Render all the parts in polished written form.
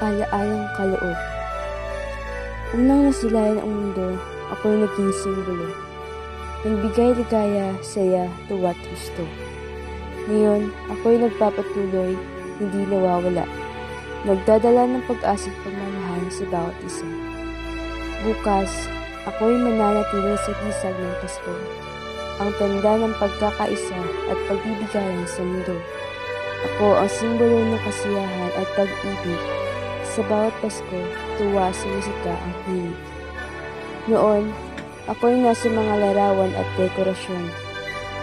Alaalang kaloob. Unang nasilayan ang mundo, ako'y naging simbolo. Nagbigay ligaya, saya, tuwa't gusto. Ngayon, ako'y nagpapatuloy, hindi nawawala. Nagdadala ng pag-asa at pagmamahal sa bawat isa. Bukas, ako'y mananatiling sa gisag ng Pasko, ang tanda ng pagkakaisa at pagbibigayan sa mundo. Ako ang simbolo ng kasiyahan at pag-ibig. Sa bawat Pasko, tuwa sa musika ang hilig. Noon, ako'y nasa mga larawan at dekorasyon.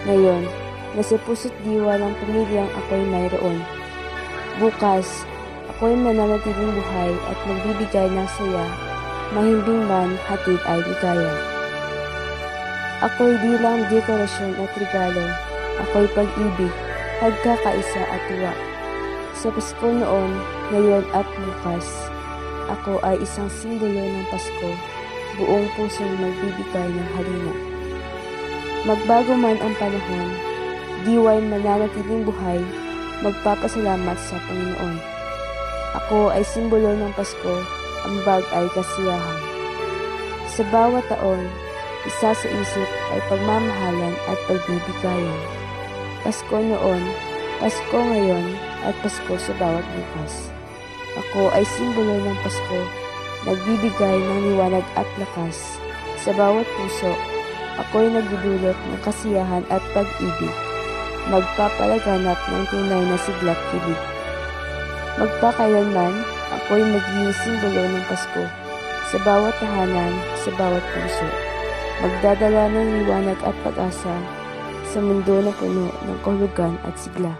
Ngayon, nasa puso't diwa ng pamilyang ako'y mayroon. Bukas, ako'y mananatiling buhay at magbibigay ng saya, mahimbing man hatid ay ligaya. Ako'y di lang dekorasyon at regalo, ako'y pag-ibig, pagkakaisa at tuwa. Sa Pasko noon, ngayon at bukas, ako ay isang simbolo ng Pasko, buong pusong magbibigay ng halina. Magbago man ang panahon, diwa'y mananatiling buhay, magpapasalamat sa Panginoon. Ako ay simbolo ng Pasko, ambag ay kasiyahan. Sa bawat taon, isa sa isip ay pagmamahalan at pagbibigayan. Pasko noon, Pasko ngayon, at Pasko sa bawat bukas. Ako ay simbolo ng Pasko, nagbibigay ng liwanag at lakas. Sa bawat puso, ako'y nagdudulot ng kasiyahan at pag-ibig, magpapalaganap ng tunay na sigla't kilig. Magpakailanman, ako'y magiging simbolo ng Pasko, sa bawat tahanan, sa bawat puso. Magdadala ng liwanag at pag-asa, sa mundo na puno ng kahulugan at sigla.